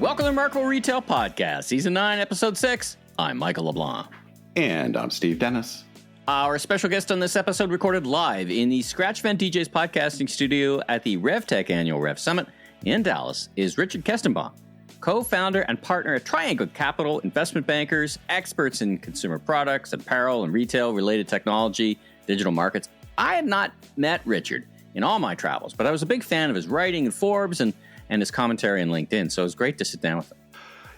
Welcome to the Remarkable Retail Podcast, Season 9, Episode 6. I'm Michael LeBlanc. And I'm Steve Dennis. Our special guest on this episode recorded live in the Scratch Vent DJs podcasting studio at the RevTech Annual Rev Summit in Dallas is Richard Kestenbaum, co-founder and partner at Triangle Capital, investment bankers, experts in consumer products, apparel, and retail-related technology, digital markets. I had not met Richard in all my travels, but I was a big fan of his writing in Forbes and his commentary on LinkedIn, so it was great to sit down with him.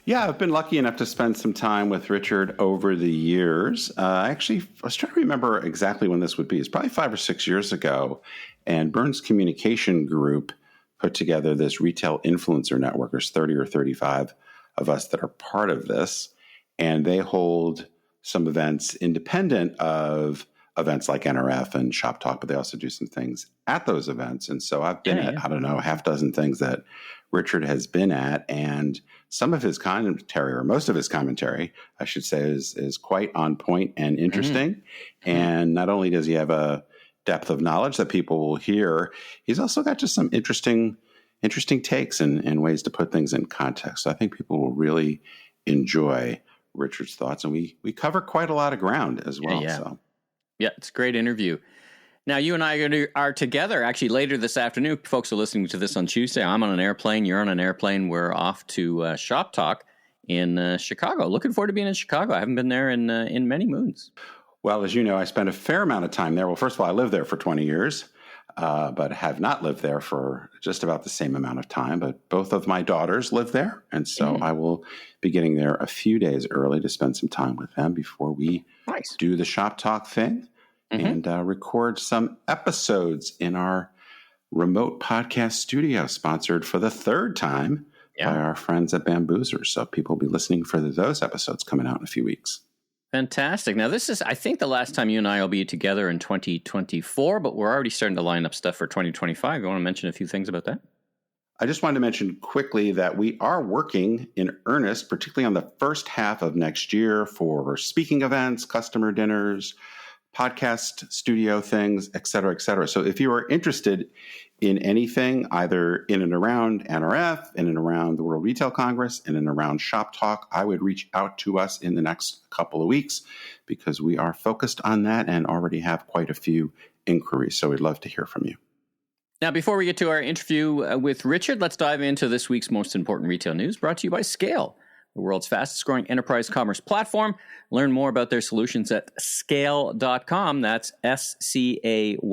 Yeah, I've been lucky enough to spend some time with Richard over the years. Actually, I was trying to remember exactly when this would be. It's probably 5 or 6 years ago, and Burns Communication Group put together this retail influencer network. There's 30 or 35 of us that are part of this, and they hold some events independent of events like NRF and Shop Talk, but they also do some things at those events. And so I've been at, I don't know, half dozen things that Richard has been at, and some of his commentary, or most of his commentary, I should say, is quite on point and interesting. Mm-hmm. And not only does he have a depth of knowledge that people will hear, he's also got just some interesting takes and ways to put things in context. So I think people will really enjoy Richard's thoughts, and we cover quite a lot of ground as well. Yeah, it's a great interview. Now, you and I are together actually later this afternoon. Folks are listening to this on Tuesday. I'm on an airplane. You're on an airplane. We're off to Shop Talk in Chicago. Looking forward to being in Chicago. I haven't been there in many moons. Well, as you know, I spent a fair amount of time there. Well, first of all, I lived there for 20 years, but have not lived there for just about the same amount of time. But both of my daughters live there, and so I will be getting there a few days early to spend some time with them before we do the Shop Talk thing. And record some episodes in our remote podcast studio, sponsored for the third time by our friends at Bamboozers. So people will be listening for those episodes coming out in a few weeks. Fantastic. Now, this is, I think, the last time you and I will be together in 2024, but we're already starting to line up stuff for 2025. You want to mention a few things about that? I just wanted to mention quickly that we are working in earnest, particularly on the first half of next year, for speaking events, customer dinners, podcast studio things, et cetera, et cetera. So if you are interested in anything, either in and around NRF, in and around the World Retail Congress, in and around Shop Talk, I would reach out to us in the next couple of weeks, because we are focused on that and already have quite a few inquiries. So we'd love to hear from you. Now, before we get to our interview with Richard, let's dive into this week's most important retail news, brought to you by Scale, the world's fastest growing enterprise commerce platform. Learn more about their solutions at scale.com. That's SCAYLE.com.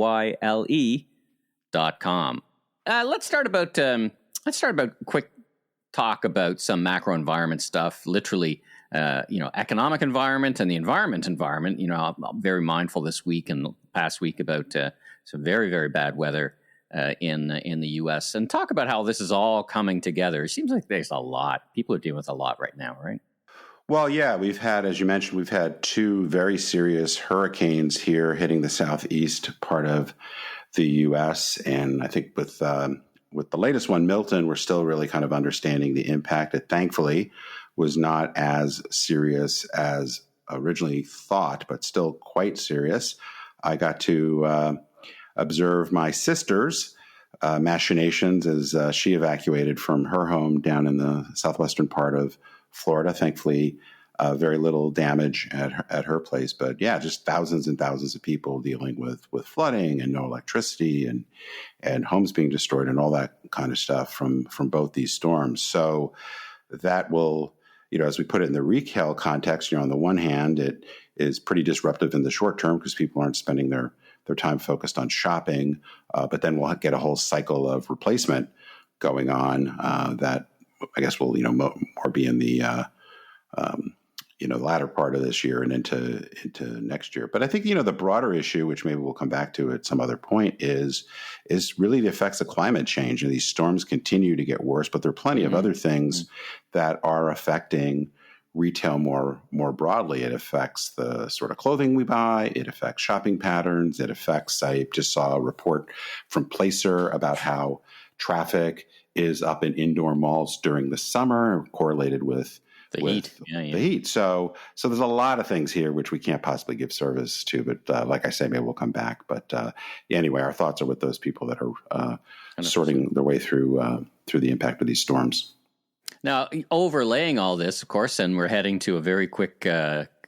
Let's start about quick talk about some macro environment stuff, literally, economic environment and the environment. I'm very mindful this week and past week about some very, very bad weather in the U.S. and talk about how this is all coming together. It seems like there's a lot. People are dealing with a lot right now, right? Well, yeah, we've had, as you mentioned, we've had 2 very serious hurricanes here hitting the southeast part of the U.S. And I think with the latest one, Milton, we're still really kind of understanding the impact. It thankfully was not as serious as originally thought, but still quite serious. I got to observe my sister's machinations as she evacuated from her home down in the southwestern part of Florida. Thankfully, very little damage at her place. But yeah, just thousands and thousands of people dealing with flooding and no electricity and homes being destroyed and all that kind of stuff from both these storms. So that will, as we put it in the retail context, on the one hand, it is pretty disruptive in the short term because people aren't spending their time focused on shopping, but then we'll get a whole cycle of replacement going on that I guess will more be in the latter part of this year and into next year. But I think the broader issue, which maybe we'll come back to at some other point, is really the effects of climate change. And these storms continue to get worse, but there are plenty of other things that are affecting retail more broadly. It affects the sort of clothing we buy. It affects shopping patterns. It affects, I just saw a report from Placer about how traffic is up in indoor malls during the summer, correlated with the heat. The heat. So there's a lot of things here which we can't possibly give service to. But like I say, maybe we'll come back. But anyway, our thoughts are with those people that are sorting their way through the impact of these storms. Now, overlaying all this, of course, and we're heading to a very quick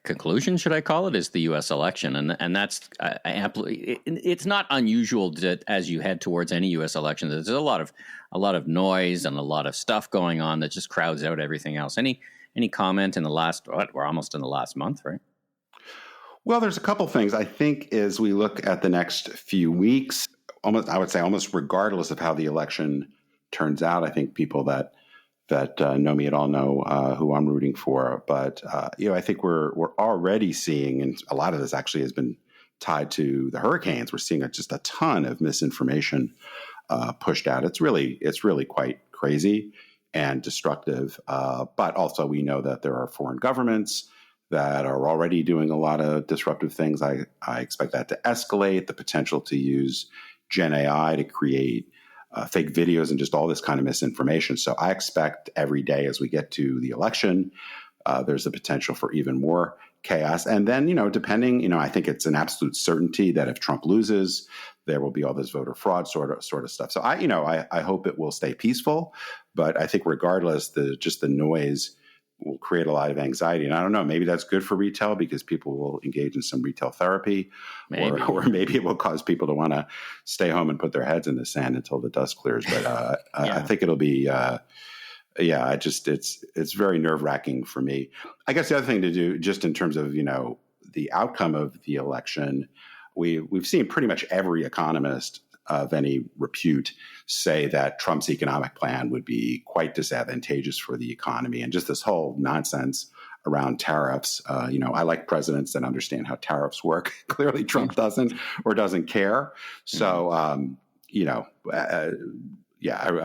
conclusion, should I call it, is the U.S. election, and that's it's not unusual that as you head towards any U.S. election, there's a lot of noise and a lot of stuff going on that just crowds out everything else. Any comment in the last? We're almost in the last month, right? Well, there's a couple things. I think as we look at the next few weeks, I would say almost regardless of how the election turns out, I think people that know me at all know who I'm rooting for. But I think we're already seeing, and a lot of this actually has been tied to the hurricanes. We're seeing just a ton of misinformation pushed out. It's really quite crazy and destructive. But also, we know that there are foreign governments that are already doing a lot of disruptive things. I expect that to escalate. The potential to use Gen AI to create fake videos and just all this kind of misinformation. So I expect every day as we get to the election, there's the potential for even more chaos. And then, depending, I think it's an absolute certainty that if Trump loses, there will be all this voter fraud sort of stuff. So I hope it will stay peaceful, but I think regardless, the noise will create a lot of anxiety. And I don't know, maybe that's good for retail because people will engage in some retail therapy, or maybe it will cause people to want to stay home and put their heads in the sand until the dust clears. But I think it'll be, it's very nerve wracking for me. I guess the other thing to do, just in terms of, the outcome of the election, we've seen pretty much every economist of any repute say that Trump's economic plan would be quite disadvantageous for the economy. And just this whole nonsense around tariffs. I like presidents that understand how tariffs work. Clearly, Trump doesn't or doesn't care. So, I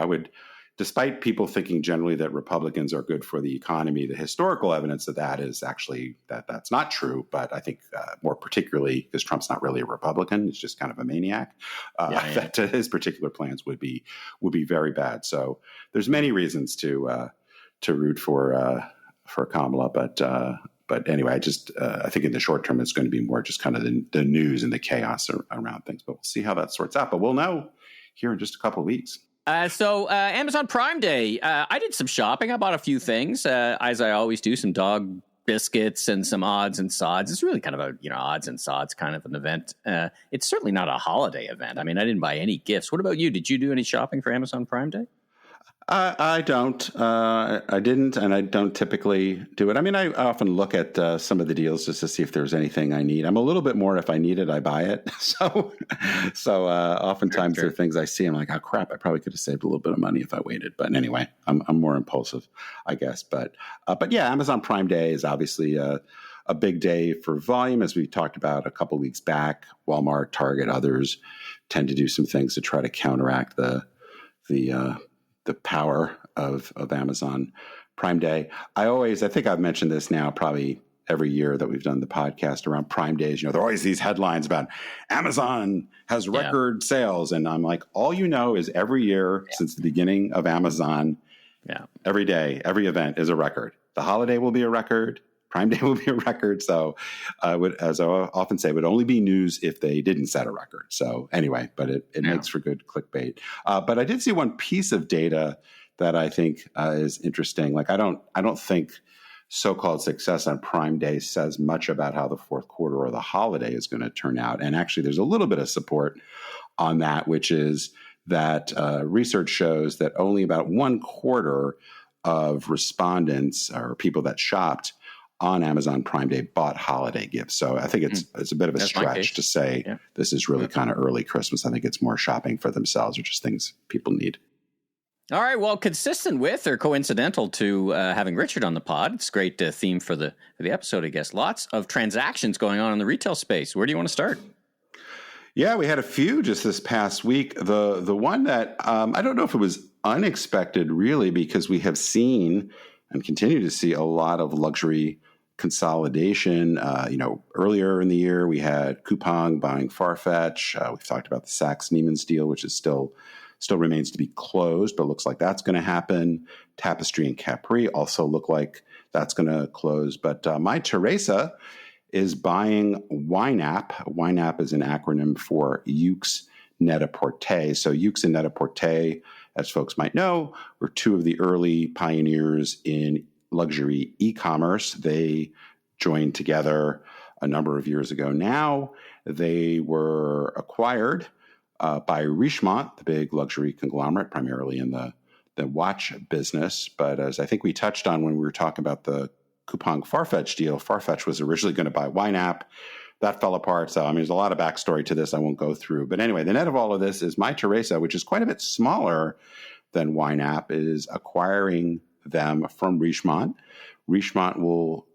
would, despite people thinking generally that Republicans are good for the economy, the historical evidence of that is actually that's not true. But I think more particularly because Trump's not really a Republican, he's just kind of a maniac, that his particular plans would be very bad. So there's many reasons to root for Kamala, but anyway, I think in the short term it's going to be more just kind of the news and the chaos around things. But we'll see how that sorts out. But we'll know here in just a couple of weeks. So Amazon Prime Day, I did some shopping. I bought a few things, as I always do, some dog biscuits and some odds and sods. It's really kind of a, odds and sods kind of an event. It's certainly not a holiday event. I mean, I didn't buy any gifts. What about you? Did you do any shopping for Amazon Prime Day? I don't. I didn't, and I don't typically do it. I mean, I often look at some of the deals just to see if there's anything I need. I'm a little bit more if I need it, I buy it. So oftentimes there are things I see, I'm like, oh crap, I probably could have saved a little bit of money if I waited. But anyway, I'm more impulsive, I guess. But yeah, Amazon Prime Day is obviously a big day for volume, as we talked about a couple weeks back. Walmart, Target, others tend to do some things to try to counteract the power of Amazon Prime Day. I think I've mentioned this now probably every year that we've done the podcast around Prime Days. There are always these headlines about Amazon has record sales. And I'm like, all is every year since the beginning of Amazon, every day, every event is a record. The holiday will be a record. Prime Day will be a record. So as I often say, it would only be news if they didn't set a record. So anyway, but it makes for good clickbait. But I did see one piece of data that I think is interesting. Like I don't think so-called success on Prime Day says much about how the fourth quarter or the holiday is going to turn out. And actually, there's a little bit of support on that, which is that research shows that only about 1/4 of respondents or people that shopped on Amazon Prime Day bought holiday gifts. So I think it's a bit of a stretch to say this is really kind of early Christmas. I think it's more shopping for themselves or just things people need. All right. Well, consistent with or coincidental to having Richard on the pod, it's a great theme for the episode, I guess. Lots of transactions going on in the retail space. Where do you want to start? Yeah, we had a few just this past week. The one that I don't know if it was unexpected really, because we have seen and continue to see a lot of luxury consolidation. Earlier in the year, we had Coupang buying Farfetch. We've talked about the Saks Neiman's deal, which is still remains to be closed, but looks like that's going to happen. Tapestry and Capri also look like that's going to close. But My Teresa is buying YNAP. YNAP is an acronym for Yoox Net-a-Porter. So Yoox and Net-a-Porter, as folks might know, were two of the early pioneers in luxury e-commerce. They joined together a number of years ago now. They were acquired by Richemont, the big luxury conglomerate, primarily in the watch business. But as I think we touched on when we were talking about the Coupang Farfetch deal, Farfetch was originally going to buy YNAP. That fell apart. So, I mean, there's a lot of backstory to this I won't go through. But anyway, the net of all of this is Mytheresa, which is quite a bit smaller than YNAP, is acquiring them from Richemont. Richemont will,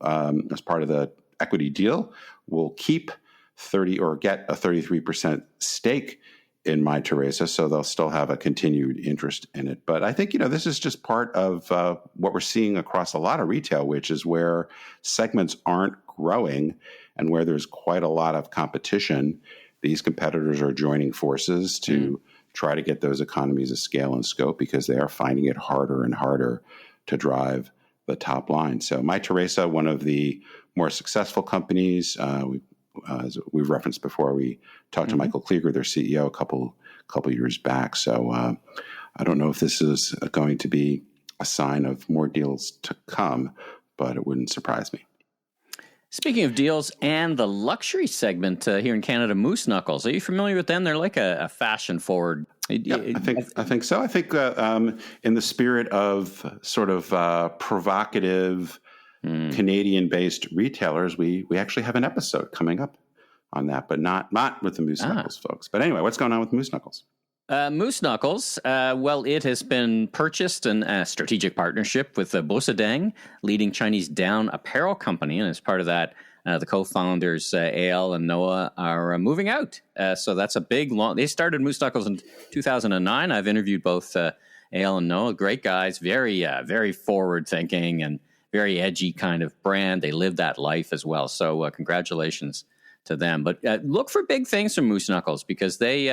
as part of the equity deal, will keep 30 or get a 33% stake in Mytheresa, so they'll still have a continued interest in it. But I think, this is just part of what we're seeing across a lot of retail, which is where segments aren't growing and where there's quite a lot of competition. These competitors are joining forces to try to get those economies of scale and scope because they are finding it harder and harder to drive the top line. So Mytheresa, one of the more successful companies, as we've referenced before, we talked to Michael Klieger, their CEO, a couple years back. So I don't know if this is going to be a sign of more deals to come, but it wouldn't surprise me. Speaking of deals and the luxury segment here in Canada, Moose Knuckles, are you familiar with them? They're like a fashion forward. Yeah, I think so. I think in the spirit of sort of provocative Canadian-based retailers, we actually have an episode coming up on that, but not with the Moose Knuckles folks. But anyway, what's going on with Moose Knuckles? Moose Knuckles, well, it has been purchased in a strategic partnership with Bosedeng, leading Chinese down apparel company. And as part of that, the co-founders, Eyal and Noah, are moving out. So that's a big, they started Moose Knuckles in 2009. I've interviewed both Eyal and Noah, great guys, very forward-thinking and very edgy kind of brand. They live that life as well. So congratulations to them. But look for big things from Moose Knuckles because they...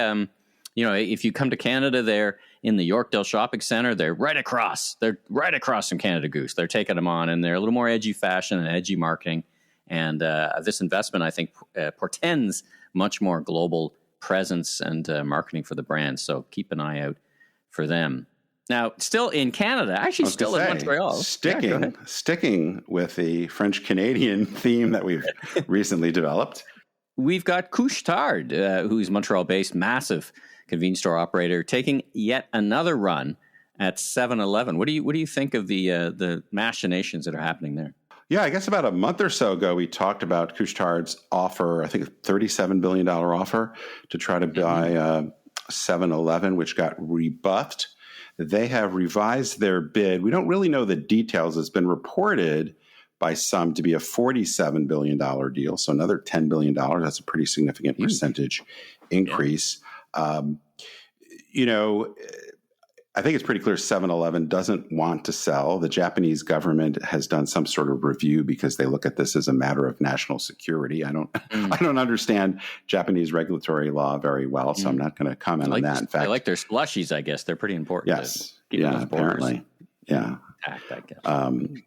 if you come to Canada, they're in the Yorkdale Shopping Center. They're right across. They're right across from Canada Goose. They're taking them on, and they're a little more edgy fashion and edgy marketing. And this investment, I think, portends much more global presence and marketing for the brand. So keep an eye out for them. Now, still in Canada, actually still in Montreal. Sticking with the French-Canadian theme that we've recently developed. We've got Couche-Tard, who's Montreal-based, massive convenience store operator, taking yet another run at 7-Eleven. What do you think of the machinations that are happening there? Yeah, I guess about a month or so ago, we talked about Couche-Tard's offer, I think a $37 billion offer to try to buy 7-Eleven, which got rebuffed. They have revised their bid. We don't really know the details. It's been reported by some to be a $47 billion deal. So another $10 billion. That's a pretty significant percentage increase. Yeah. I think it's pretty clear 7-Eleven doesn't want to sell. The Japanese government has done some sort of review because they look at this as a matter of national security. I don't understand Japanese regulatory law very well, so I'm not going to comment on that. In fact, I like their slushies, I guess. They're pretty important. Yes. Yeah, apparently. Yeah. I guess.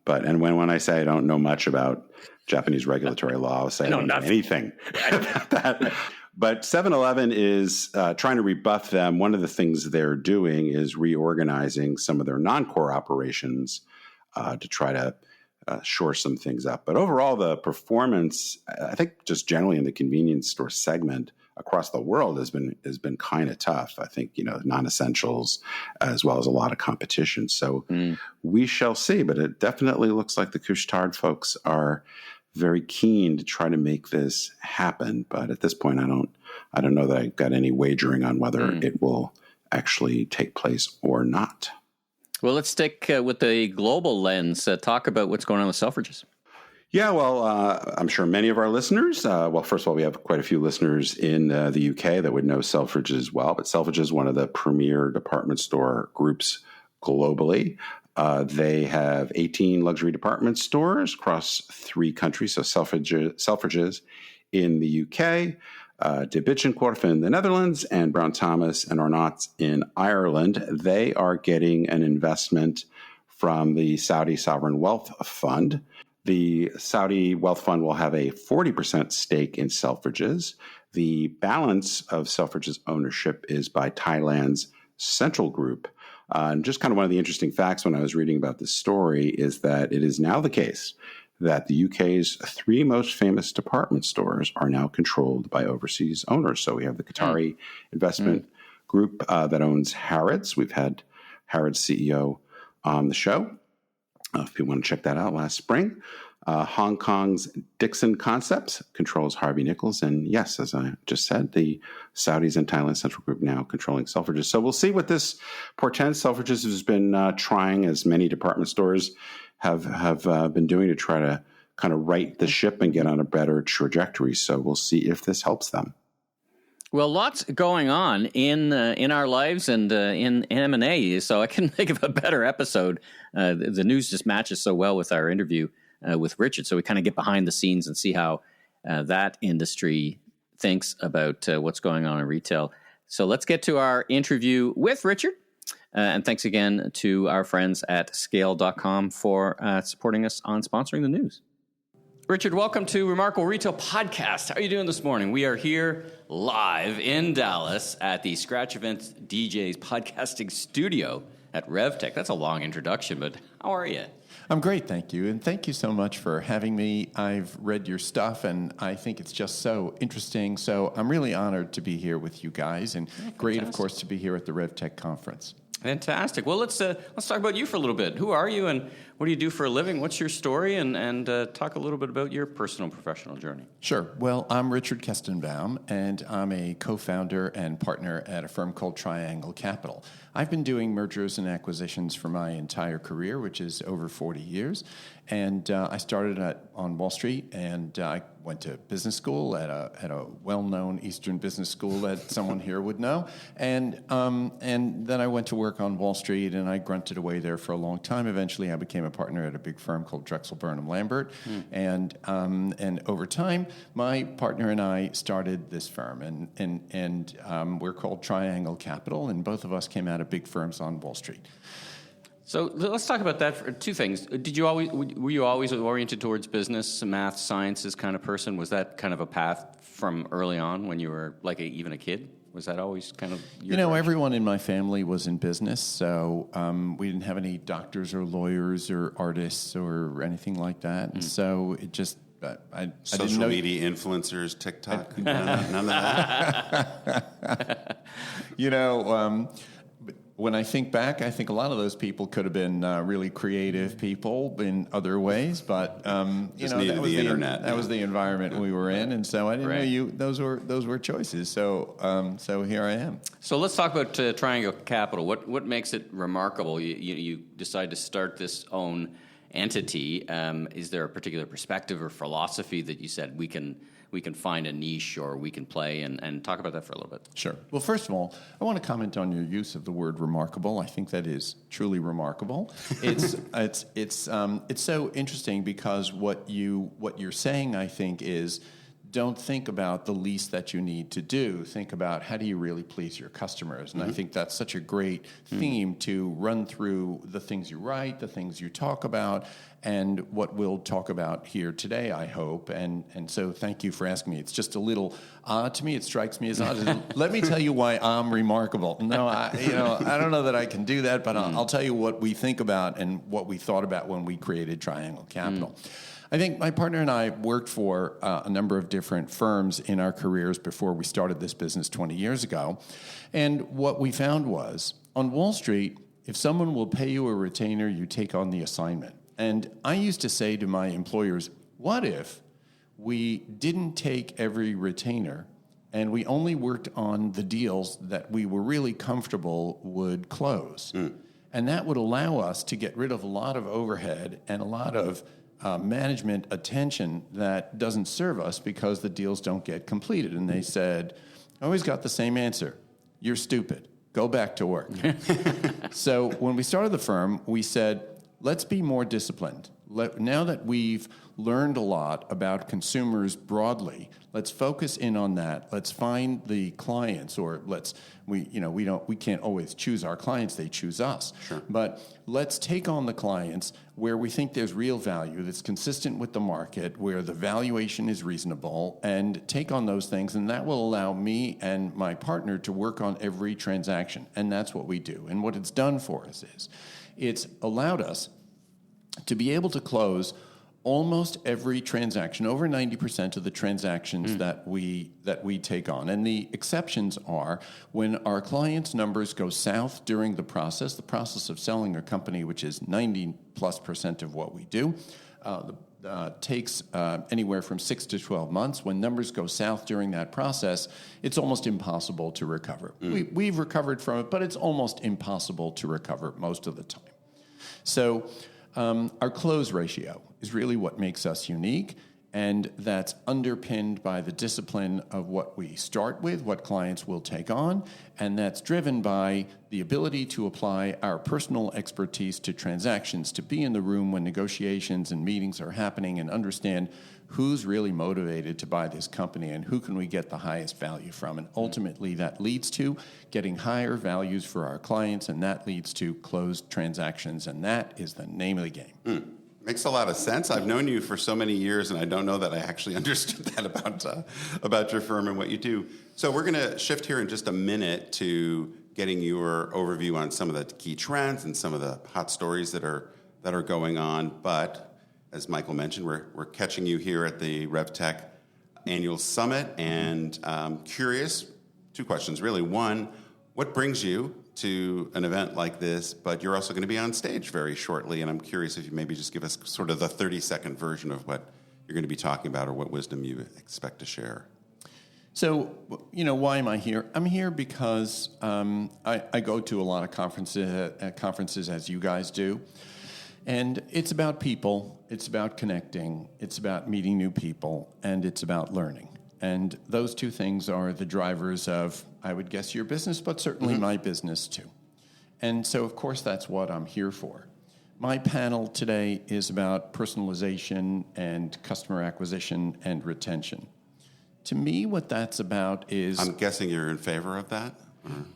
But when I say I don't know much about Japanese regulatory law, I'll say I don't know anything about that. But 7-Eleven is trying to rebuff them. One of the things they're doing is reorganizing some of their non-core operations to try to shore some things up. But overall, the performance, I think just generally in the convenience store segment across the world has been kind of tough. I think, non-essentials as well as a lot of competition. So we shall see. But it definitely looks like the Couche-Tard folks are very keen to try to make this happen, but at this point, I don't know that I've got any wagering on whether it will actually take place or not. Well, let's stick with the global lens. Talk about what's going on with Selfridges. Yeah, well, I'm sure many of our listeners, first of all, we have quite a few listeners in the UK that would know Selfridges well, but Selfridges is one of the premier department store groups globally. They have 18 luxury department stores across 3 countries. So Selfridges in the UK, De Bijenkorf in the Netherlands, and Brown Thomas and Arnott's in Ireland. They are getting an investment from the Saudi Sovereign Wealth Fund. The Saudi Wealth Fund will have a 40% stake in Selfridges. The balance of Selfridges ownership is by Thailand's Central Group. And just kind of one of the interesting facts when I was reading about this story is that it is now the case that the UK's 3 most famous department stores are now controlled by overseas owners. So we have the Qatari investment group that owns Harrods. We've had Harrods CEO on the show. If you want to check that out, last spring. Hong Kong's Dixon Concepts controls Harvey Nichols. And yes, as I just said, the Saudis and Thailand Central Group now controlling Selfridges. So we'll see what this portends. Selfridges has been trying, as many department stores have been doing, to try to kind of right the ship and get on a better trajectory. So we'll see if this helps them. Well, lots going on in our lives and in M&A, so I couldn't think of a better episode. The news just matches so well with our interview with Richard, so we kind of get behind the scenes and see how that industry thinks about what's going on in retail. So let's get to our interview with Richard, and thanks again to our friends at Scale.com for supporting us on sponsoring the news. Richard, welcome to Remarkable Retail Podcast. How are you doing this morning? We are here live in Dallas at the Scratch Events DJs podcasting studio at RevTech. That's a long introduction, but how are you? I'm great, thank you. And thank you so much for having me. I've read your stuff, and I think it's just so interesting. So I'm really honored to be here with you guys, and great, of course, to be here at the RevTech conference. Fantastic. Well, let's talk about you for a little bit. Who are you, and what do you do for a living? What's your story? And talk a little bit about your personal and professional journey. Sure. Well, I'm Richard Kestenbaum, and I'm a co-founder and partner at a firm called Triangle Capital. I've been doing mergers and acquisitions for my entire career, which is over 40 years. And I started on Wall Street, and I went to business school at a well-known Eastern business school that someone here would know. And then I went to work on Wall Street, and I grunted away there for a long time. Eventually, I became a partner at a big firm called Drexel Burnham Lambert. And over time, my partner and I started this firm, and we're called Triangle Capital, and both of us came out of big firms on Wall Street. So let's talk about that for two things. Were you always oriented towards business, math, sciences kind of person? Was that kind of a path from early on when you were even a kid? Was that always kind of your direction? Everyone in my family was in business, so we didn't have any doctors or lawyers or artists or anything like that. And so it just Social media influencers, TikTok, none of that. When I think back, I think a lot of those people could have been really creative people in other ways, but that was the internet. That was the environment we were in, and so I didn't know those were choices. So here I am. So let's talk about Triangle Capital. What makes it remarkable? You decide to start this own entity. Is there a particular perspective or philosophy that you said we can find a niche or we can play, and talk about that for a little bit? Sure. Well, first of all, I want to comment on your use of the word remarkable. I think that is truly remarkable. It's so interesting because what you're saying, I think, is don't think about the least that you need to do. Think about how do you really please your customers. And I think that's such a great theme to run through the things you write, the things you talk about, and what we'll talk about here today, I hope. And so thank you for asking me. It's just a little odd to me. It strikes me as odd. Let me tell you why I'm remarkable. No, I don't know that I can do that, but I'll tell you what we think about and what we thought about when we created Triangle Capital. I think my partner and I worked for a number of different firms in our careers before we started this business 20 years ago. And what we found was, on Wall Street, if someone will pay you a retainer, you take on the assignment. And I used to say to my employers, what if we didn't take every retainer and we only worked on the deals that we were really comfortable would close? And that would allow us to get rid of a lot of overhead and a lot of management attention that doesn't serve us because the deals don't get completed. And they said, I always got the same answer. You're stupid. Go back to work. So when we started the firm, we said, let's be more disciplined. now that we've learned a lot about consumers broadly, let's focus in on that. Let's find the clients, or we can't always choose our clients, they choose us. Sure. But let's take on the clients where we think there's real value that's consistent with the market, where the valuation is reasonable, and take on those things, and that will allow me and my partner to work on every transaction. And that's what we do. And what it's done for us is it's allowed us to be able to close almost every transaction, over 90% of the transactions that we take on. And the exceptions are when our clients' numbers go south during the process of selling a company, which is 90+% of what we do, takes anywhere from 6 to 12 months. When numbers go south during that process, it's almost impossible to recover. We've recovered from it, but it's almost impossible to recover most of the time. So our close ratio is really what makes us unique, and that's underpinned by the discipline of what we start with, what clients will take on, and that's driven by the ability to apply our personal expertise to transactions, to be in the room when negotiations and meetings are happening and understand who's really motivated to buy this company and who can we get the highest value from. And ultimately, that leads to getting higher values for our clients, and that leads to closed transactions, and that is the name of the game. Makes a lot of sense. I've known you for so many years, and I don't know that I actually understood that about your firm and what you do. So we're going to shift here in just a minute to getting your overview on some of the key trends and some of the hot stories that are going on. But as Michael mentioned, we're catching you here at the RevTech Annual Summit, and curious, two questions really. One, what brings you to an event like this, but you're also going to be on stage very shortly, and I'm curious if you maybe just give us sort of the 30-second version of what you're going to be talking about or what wisdom you expect to share. So, why am I here? I'm here because I go to a lot of conferences as you guys do, and it's about people, it's about connecting, it's about meeting new people, and it's about learning. And those two things are the drivers of, I would guess, your business, but certainly my business too. And so, of course, that's what I'm here for. My panel today is about personalization and customer acquisition and retention. To me, what that's about is... I'm guessing you're in favor of that?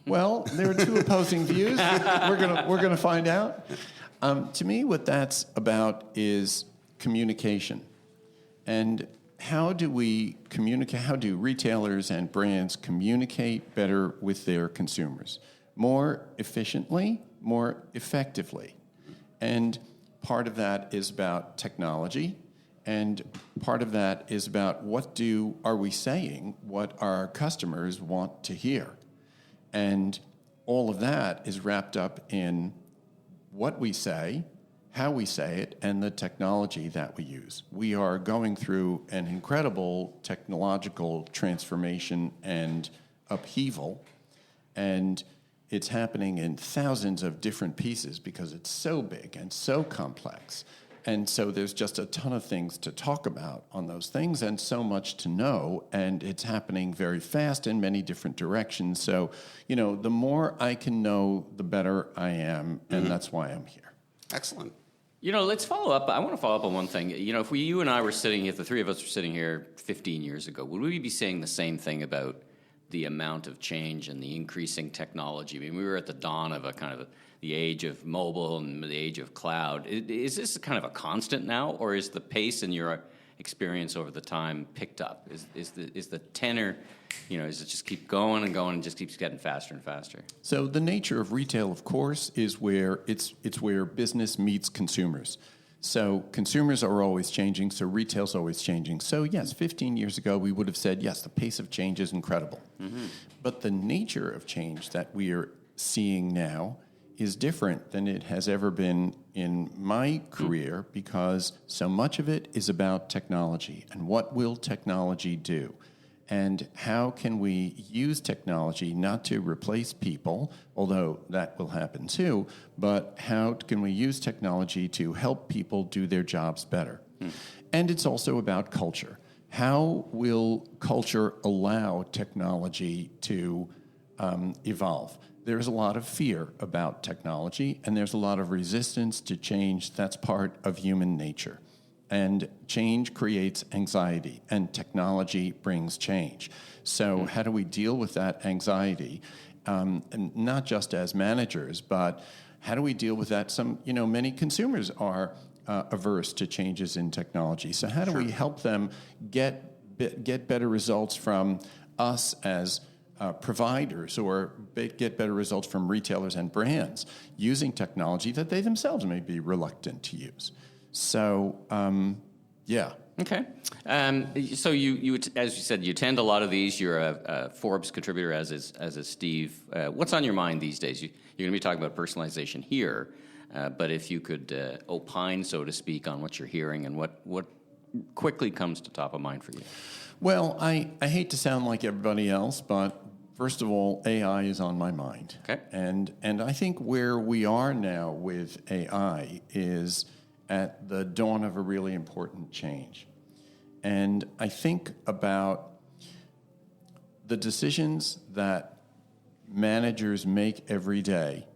Well, there are two opposing views. We're gonna find out. To me, what that's about is communication. And how do we communicate? How do retailers and brands communicate better with their consumers? More efficiently, more effectively. And part of that is about technology, and part of that is about are we saying what our customers want to hear? And all of that is wrapped up in what we say, how we say it, and the technology that we use. We are going through an incredible technological transformation and upheaval, and it's happening in thousands of different pieces because it's so big and so complex. And so there's just a ton of things to talk about on those things and so much to know, and it's happening very fast in many different directions. So, the more I can know, the better I am, and that's why I'm here. Excellent. Let's follow up. I want to follow up on one thing. If you and I were sitting here, if the three of us were sitting here 15 years ago, would we be saying the same thing about the amount of change and the increasing technology? I mean, we were at the dawn of the age of mobile and the age of cloud. Is this kind of a constant now, or is the pace in your experience over the time picked up? Is the tenor, does it just keep going and going and just keeps getting faster and faster? So the nature of retail, of course, is where it's where business meets consumers. So consumers are always changing, so retail's always changing. So yes, 15 years ago, we would have said, yes, the pace of change is incredible. But the nature of change that we are seeing now is different than it has ever been in my career, because so much of it is about technology and what will technology do, and how can we use technology not to replace people, although that will happen too, but how can we use technology to help people do their jobs better? And it's also about culture. How will culture allow technology to evolve. There's a lot of fear about technology, and there's a lot of resistance to change. That's part of human nature. And change creates anxiety, and technology brings change. So how do we deal with that anxiety? And not just as managers, but how do we deal with that? Many consumers are averse to changes in technology. So how do we help them get better results from us as providers, or get better results from retailers and brands using technology that they themselves may be reluctant to use? So, yeah. Okay. So you, as you said, you attend a lot of these. You're a Forbes contributor, as is Steve. What's on your mind these days? You're going to be talking about personalization here, but if you could opine, so to speak, on what you're hearing and what quickly comes to top of mind for you. Well, I hate to sound like everybody else, but first of all, AI is on my mind. Okay. And I think where we are now with AI is at the dawn of a really important change. And I think about the decisions that managers make every day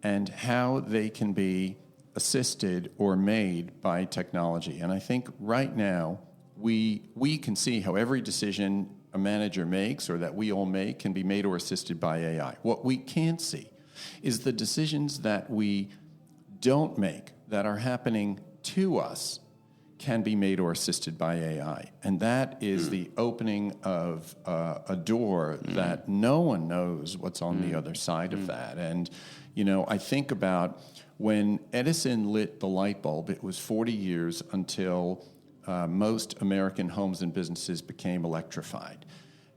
and how they can be assisted or made by technology. And I think right now we can see how every decision a manager makes or that we all make can be made or assisted by AI. What we can't see is the decisions that we don't make that are happening to us can be made or assisted by AI. And that is the opening of a door that no one knows what's on the other side of that. And, I think about when Edison lit the light bulb, it was 40 years until most American homes and businesses became electrified.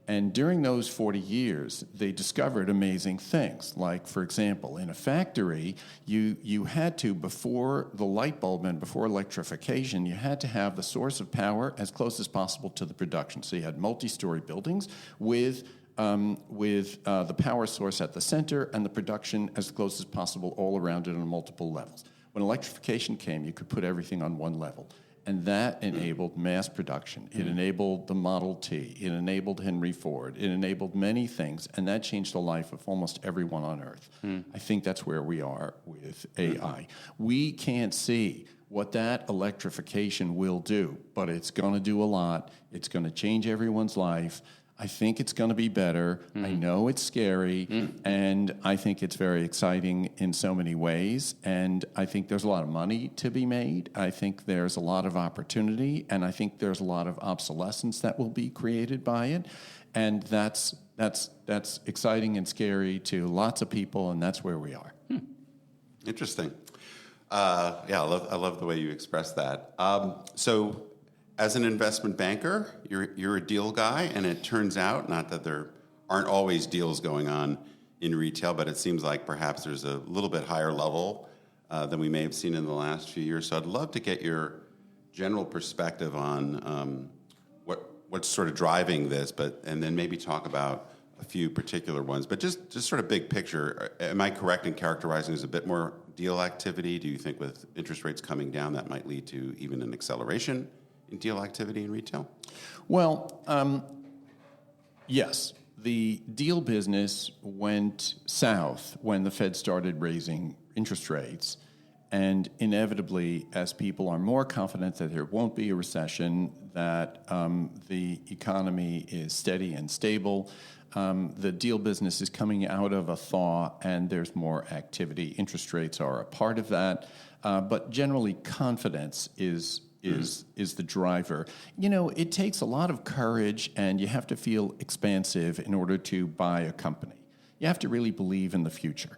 And during those 40 years, they discovered amazing things. Like, for example, in a factory, you had to, before the light bulb and before electrification, you had to have the source of power as close as possible to the production. So you had multi-story buildings with the power source at the center and the production as close as possible all around it on multiple levels. When electrification came, you could put everything on one level. And that enabled mass production. It enabled the Model T. It enabled Henry Ford. It enabled many things, and that changed the life of almost everyone on Earth. I think that's where we are with AI. We can't see what that electrification will do, but it's going to do a lot. It's going to change everyone's life. I think it's going to be better. I know it's scary, and I think it's very exciting in so many ways. And I think there's a lot of money to be made. I think there's a lot of opportunity, and I think there's a lot of obsolescence that will be created by it. And that's exciting and scary to lots of people, and that's where we are. Interesting. I love the way you express that. So, as an investment banker, you're a deal guy, and it turns out, not that there aren't always deals going on in retail, but it seems like perhaps there's a little bit higher level than we may have seen in the last few years. So I'd love to get your general perspective on what's sort of driving this, and then maybe talk about a few particular ones. But just sort of big picture, am I correct in characterizing there's a bit more deal activity? Do you think with interest rates coming down that might lead to even an acceleration in deal activity in retail? Well, yes. The deal business went south when the Fed started raising interest rates. And inevitably, as people are more confident that there won't be a recession, that the economy is steady and stable, the deal business is coming out of a thaw and there's more activity. Interest rates are a part of that. But generally, confidence is the driver. It takes a lot of courage, and you have to feel expansive in order to buy a company. You have to really believe in the future,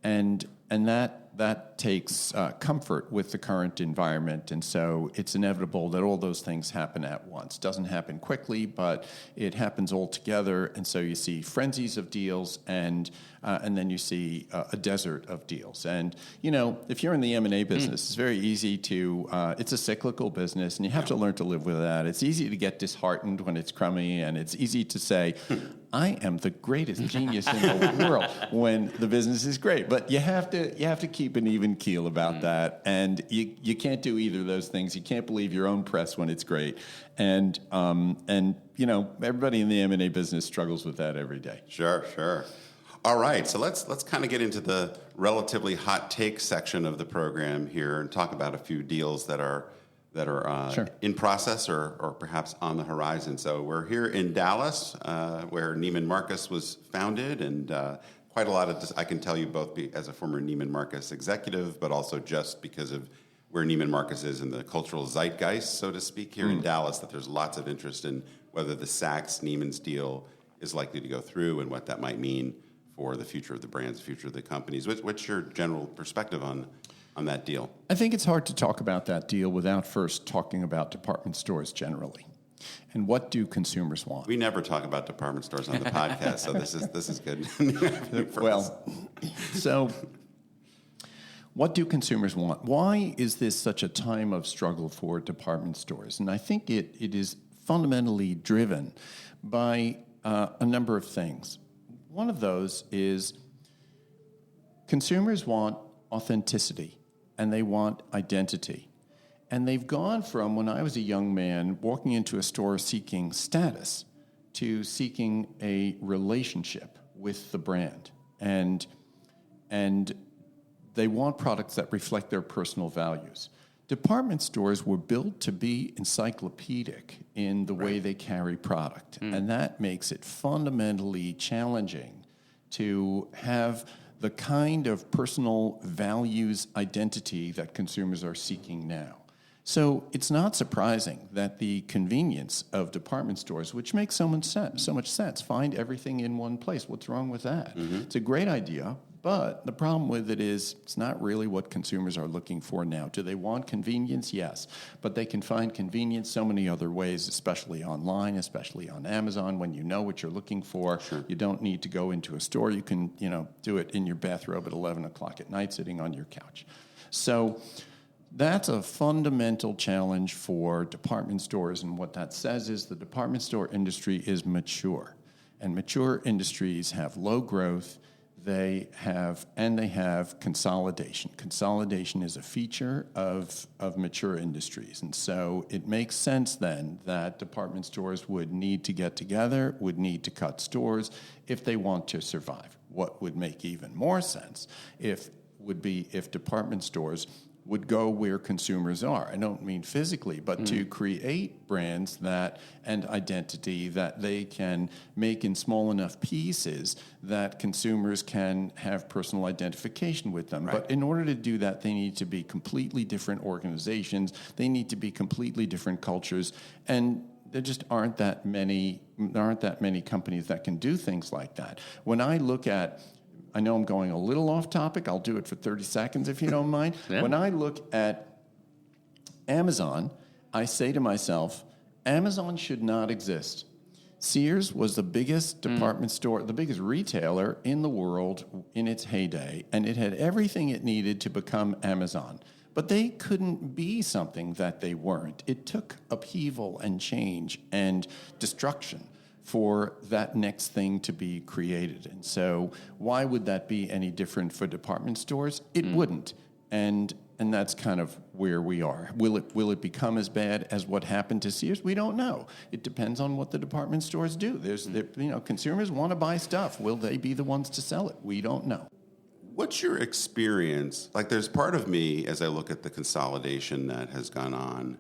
and that takes comfort with the current environment. And so it's inevitable that all those things happen at once. Doesn't happen quickly, but it happens all together. And so you see frenzies of deals, and then you see a desert of deals. And if you're in the M&A business, it's very easy to. It's a cyclical business, and you have to learn to live with that. It's easy to get disheartened when it's crummy, and it's easy to say, "I am the greatest genius in the world," when the business is great. But you have to keep an even keel about that, and you can't do either of those things. You can't believe your own press when it's great, and everybody in the M&A business struggles with that every day. Sure. All right, so let's kind of get into the relatively hot take section of the program here and talk about a few deals that are Sure. in process or perhaps on the horizon. So we're here in Dallas, where Neiman Marcus was founded, and quite a lot of this, I can tell you both as a former Neiman Marcus executive, but also just because of where Neiman Marcus is in the cultural zeitgeist, so to speak, here in Dallas, that there's lots of interest in whether the Saks-Neiman's deal is likely to go through and what that might mean for the future of the brands, the future of the companies. What's your general perspective on that deal? I think it's hard to talk about that deal without first talking about department stores generally. And what do consumers want? We never talk about department stores on the podcast, so this is good. So what do consumers want? Why is this such a time of struggle for department stores? And I think it is fundamentally driven by a number of things. One of those is consumers want authenticity and they want identity. And they've gone from, when I was a young man, walking into a store seeking status to seeking a relationship with the brand. And they want products that reflect their personal values. Department stores were built to be encyclopedic in the way they carry product. And that makes it fundamentally challenging to have the kind of personal values identity that consumers are seeking now. So it's not surprising that the convenience of department stores, which makes so much sense, find everything in one place. What's wrong with that? It's a great idea. But the problem with it is it's not really what consumers are looking for now. Do they want convenience? Yes. But they can find convenience so many other ways, especially online, especially on Amazon. When you know what you're looking for, you don't need to go into a store. You can, do it in your bathrobe at 11 o'clock at night sitting on your couch. So that's a fundamental challenge for department stores. And what that says is the department store industry is mature. And mature industries have low growth. They have consolidation. Consolidation is a feature of mature industries. And so it makes sense then that department stores would need to get together, would need to cut stores if they want to survive. What would make even more sense if department stores would go where consumers are. I don't mean physically, but to create brands and identity that they can make in small enough pieces that consumers can have personal identification with them. Right. But in order to do that, they need to be completely different organizations. They need to be completely different cultures. And there just aren't that many companies that can do things like that. When I look at, I know I'm going a little off topic. I'll do it for 30 seconds if you don't mind. Yeah. When I look at Amazon, I say to myself, Amazon should not exist. Sears was the biggest department store, the biggest retailer in the world in its heyday, and it had everything it needed to become Amazon. But they couldn't be something that they weren't. It took upheaval and change and destruction for that next thing to be created. And so why would that be any different for department stores? It wouldn't. And that's kind of where we are. Will it become as bad as what happened to Sears? We don't know. It depends on what the department stores do. Consumers want to buy stuff. Will they be the ones to sell it? We don't know. What's your experience? Like, there's part of me, as I look at the consolidation that has gone on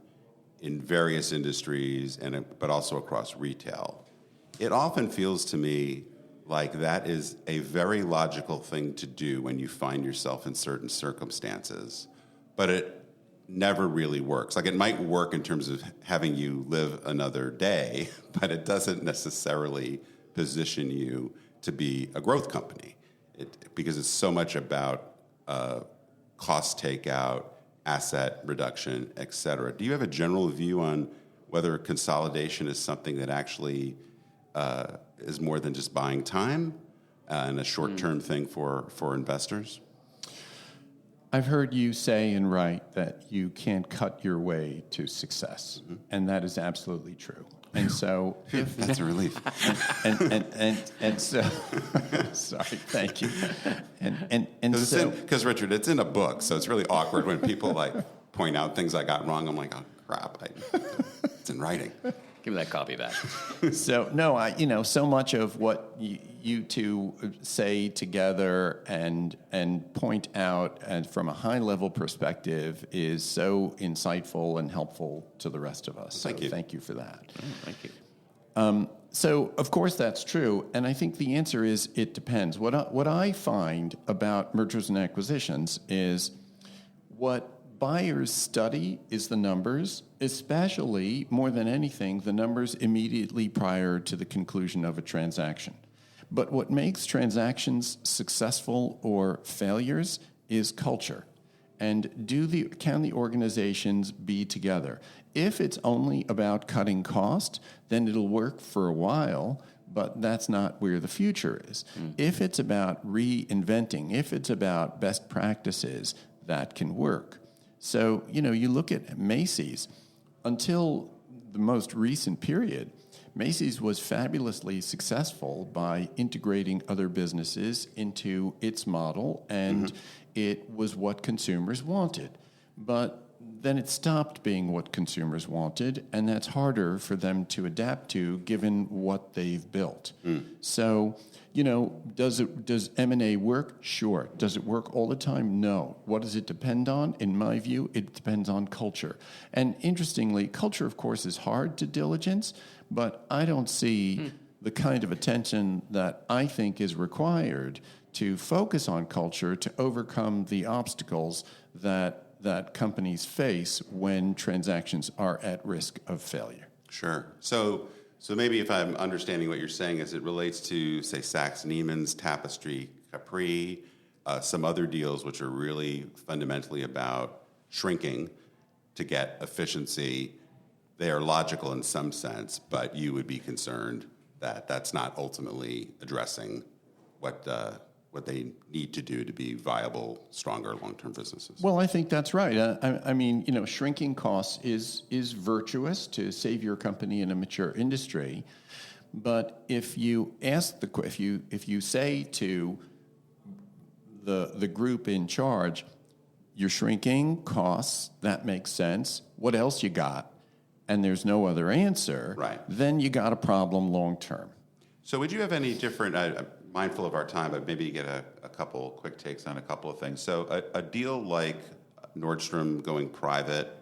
in various industries, but also across retail. It often feels to me like that is a very logical thing to do when you find yourself in certain circumstances, but it never really works. Like, it might work in terms of having you live another day, but it doesn't necessarily position you to be a growth company because it's so much about cost takeout, asset reduction, et cetera. Do you have a general view on whether consolidation is something that actually is more than just buying time and a short-term thing for investors? I've heard you say and write that you can't cut your way to success, and that is absolutely true. And so, that's a relief. And so, sorry, thank you. And so, because Richard, it's in a book, so it's really awkward when people point out things I got wrong. I'm like, oh crap, it's in writing. Give me that copy back. So no, so much of what you two say together and point out, and from a high level perspective, is so insightful and helpful to the rest of us. Thank you. Thank you for that. Oh, thank you. So, of course, that's true, and I think the answer is it depends. What I find about mergers and acquisitions is what buyers study is the numbers, especially, more than anything, the numbers immediately prior to the conclusion of a transaction. But what makes transactions successful or failures is culture. And can the organizations be together? If it's only about cutting cost, then it'll work for a while, but that's not where the future is. If it's about reinventing, if it's about best practices, that can work. So, you look at Macy's. Until the most recent period, Macy's was fabulously successful by integrating other businesses into its model, and it was what consumers wanted. But then it stopped being what consumers wanted, and that's harder for them to adapt to given what they've built. So, does M&A work? Sure. Does it work all the time? No. What does it depend on? In my view, it depends on culture. And interestingly, culture, of course, is hard to diligence, but I don't see the kind of attention that I think is required to focus on culture to overcome the obstacles that companies face when transactions are at risk of failure. Sure. So maybe if I'm understanding what you're saying as it relates to, say, Saks Neiman's, Tapestry, Capri, some other deals which are really fundamentally about shrinking to get efficiency, they are logical in some sense, but you would be concerned that that's not ultimately addressing what they need to do to be viable, stronger long-term businesses. Well, I think that's right. I mean, shrinking costs is virtuous to save your company in a mature industry. But if you ask if you say to the group in charge, you're shrinking costs, that makes sense. What else you got? And there's no other answer. Right. Then you got a problem long term. So would you have any different, mindful of our time, but maybe get a couple quick takes on a couple of things. So a deal like Nordstrom going private,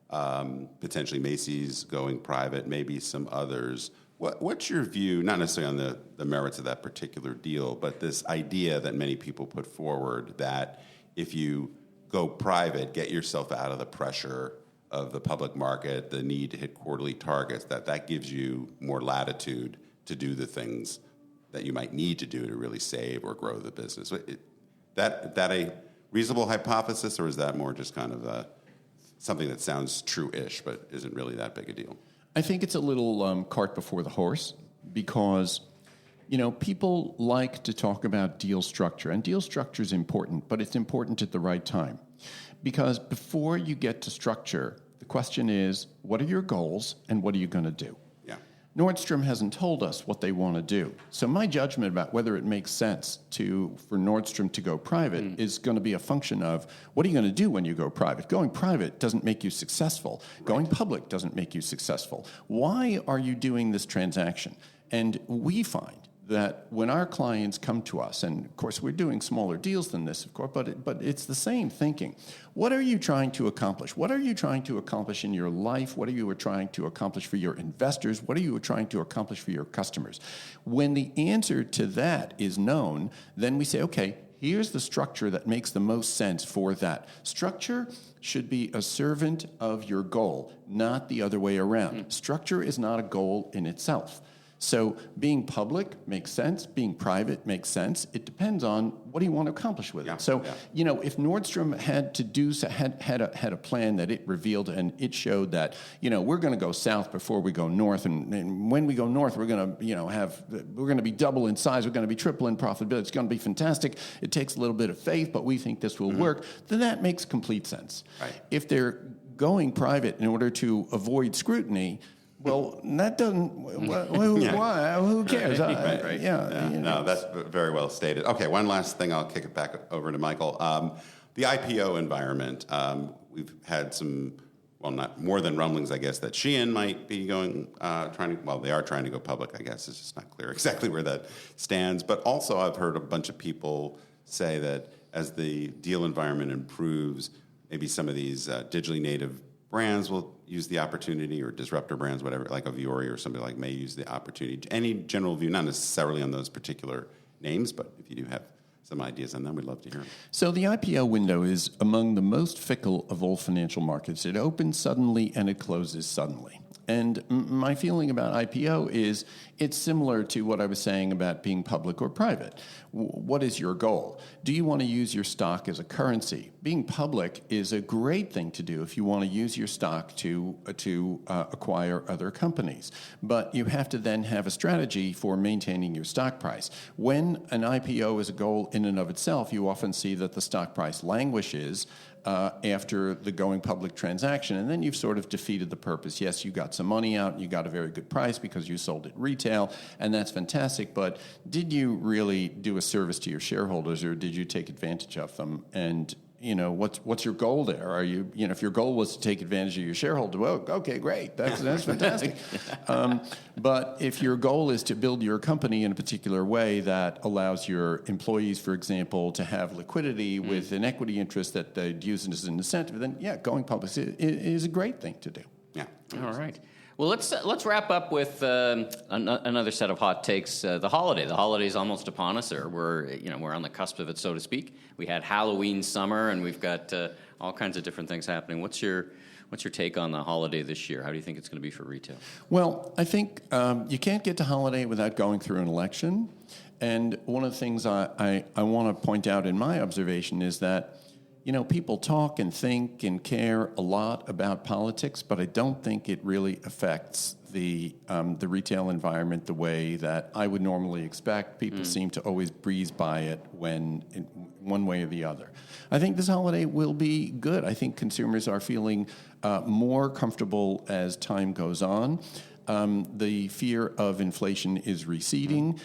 potentially Macy's going private, maybe some others. What's your view, not necessarily on the merits of that particular deal, but this idea that many people put forward that if you go private, get yourself out of the pressure of the public market, the need to hit quarterly targets, that gives you more latitude to do the things that you might need to do to really save or grow the business. That a reasonable hypothesis, or is that more just kind of something that sounds true-ish but isn't really that big a deal? I think it's a little cart before the horse because, people like to talk about deal structure, and deal structure is important, but it's important at the right time. Because before you get to structure, the question is, what are your goals and what are you going to do? Yeah. Nordstrom hasn't told us what they want to do. So my judgment about whether it makes sense for Nordstrom to go private is going to be a function of what are you going to do when you go private? Going private doesn't make you successful. Right. Going public doesn't make you successful. Why are you doing this transaction? And we find that when our clients come to us, and of course we're doing smaller deals than this, of course, but it's the same thinking. What are you trying to accomplish? What are you trying to accomplish in your life? What are you trying to accomplish for your investors? What are you trying to accomplish for your customers? When the answer to that is known, then we say, okay, here's the structure that makes the most sense for that. Structure should be a servant of your goal, not the other way around. Structure is not a goal in itself. So being public makes sense. Being private makes sense. It depends on what do you want to accomplish with it. So, if Nordstrom had to had a plan that it revealed and it showed that, we're going to go south before we go north, and when we go north, we're going to, we're going to be double in size, we're going to be triple in profitability. It's going to be fantastic. It takes a little bit of faith, but we think this will work. Then that makes complete sense. Right. If they're going private in order to avoid scrutiny, well, that doesn't. Why? Who cares? Right. No, that's very well stated. Okay, one last thing. I'll kick it back over to Michael. The IPO environment. We've had some well, not more than rumblings, I guess, that Shein might be going, they are trying to go public, I guess. It's just not clear exactly where that stands. But also I've heard a bunch of people say that as the deal environment improves, maybe some of these digitally native brands will use the opportunity, or disruptor brands, whatever, like a Viore or somebody like may use the opportunity. Any general view, not necessarily on those particular names, but if you do have some ideas on them, we'd love to hear them. So the IPO window is among the most fickle of all financial markets. It opens suddenly and it closes suddenly. And my feeling about IPO is it's similar to what I was saying about being public or private. What is your goal? Do you want to use your stock as a currency? Being public is a great thing to do if you want to use your stock to acquire other companies. But you have to then have a strategy for maintaining your stock price. When an IPO is a goal in and of itself, you often see that the stock price languishes after the going public transaction, and then you've sort of defeated the purpose. Yes, you got some money out, and you got a very good price because you sold it retail, and that's fantastic, but did you really do a service to your shareholders, or did you take advantage of them? And what's your goal there? Are you, if your goal was to take advantage of your shareholder, well, okay, great, that's fantastic. But if your goal is to build your company in a particular way that allows your employees, for example, to have liquidity with an equity interest that they'd use as an incentive, then going public is a great thing to do. Yeah. All right. Well, let's wrap up with another set of hot takes. The holiday. The holiday's almost upon us, or we're on the cusp of it, so to speak. We had Halloween summer, and we've got all kinds of different things happening. What's your take on the holiday this year? How do you think it's going to be for retail? Well, I think you can't get to holiday without going through an election. And one of the things I want to point out in my observation is that people talk and think and care a lot about politics, but I don't think it really affects the retail environment the way that I would normally expect. People seem to always breeze by it when in one way or the other. I think this holiday will be good. I think consumers are feeling more comfortable as time goes on. The fear of inflation is receding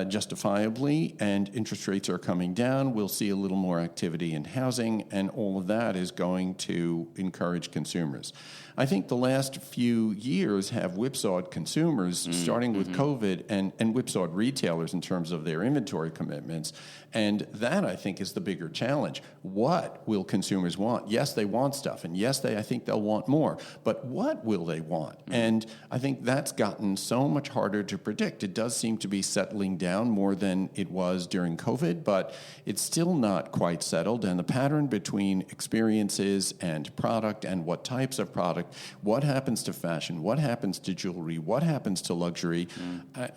justifiably, and interest rates are coming down. We'll see a little more activity in housing, and all of that is going to encourage consumers. I think the last few years have whipsawed consumers, starting with COVID, and whipsawed retailers in terms of their inventory commitments. And that, I think, is the bigger challenge. What will consumers want? Yes, they want stuff, and yes, I think they'll want more. But what will they want? And I think that's gotten so much harder to predict. It does seem to be settling down more than it was during COVID, but it's still not quite settled. And the pattern between experiences and product and what types of product, what happens to fashion, what happens to jewelry, what happens to luxury,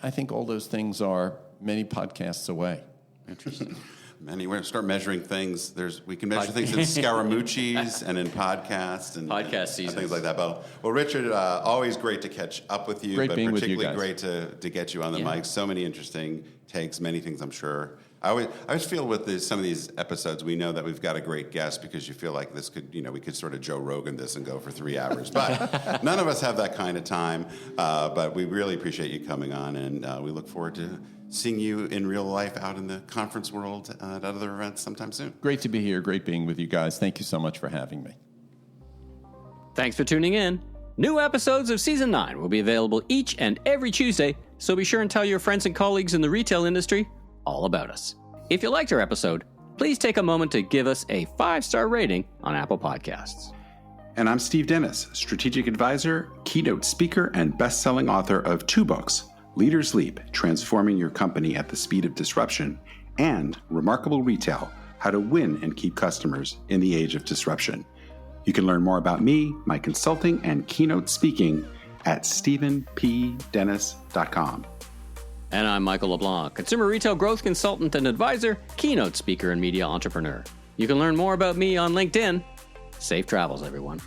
I think all those things are many podcasts away. Interesting. We're going to start measuring things. We can measure things in Scaramucci's and in podcasts and podcast seasons. Things like that. Well, Richard, always great to catch up with you. Great being with you guys. Particularly great to get you on the mic. So many interesting takes, many things I'm sure. I always feel with some of these episodes, we know that we've got a great guest because you feel like this could, we could sort of Joe Rogan this and go for 3 hours. But none of us have that kind of time. But we really appreciate you coming on, and we look forward to seeing you in real life out in the conference world at other events sometime soon. Great to be here. Great being with you guys. Thank you so much for having me. Thanks for tuning in. New episodes of Season 9 will be available each and every Tuesday, so be sure and tell your friends and colleagues in the retail industry all about us. If you liked our episode, please take a moment to give us a 5-star rating on Apple Podcasts. And I'm Steve Dennis, strategic advisor, keynote speaker, and best-selling author of 2 books, Leaders Leap, Transforming Your Company at the Speed of Disruption, and Remarkable Retail, How to Win and Keep Customers in the Age of Disruption. You can learn more about me, my consulting, and keynote speaking at stephenpdennis.com. And I'm Michael LeBlanc, consumer retail growth consultant and advisor, keynote speaker, and media entrepreneur. You can learn more about me on LinkedIn. Safe travels, everyone.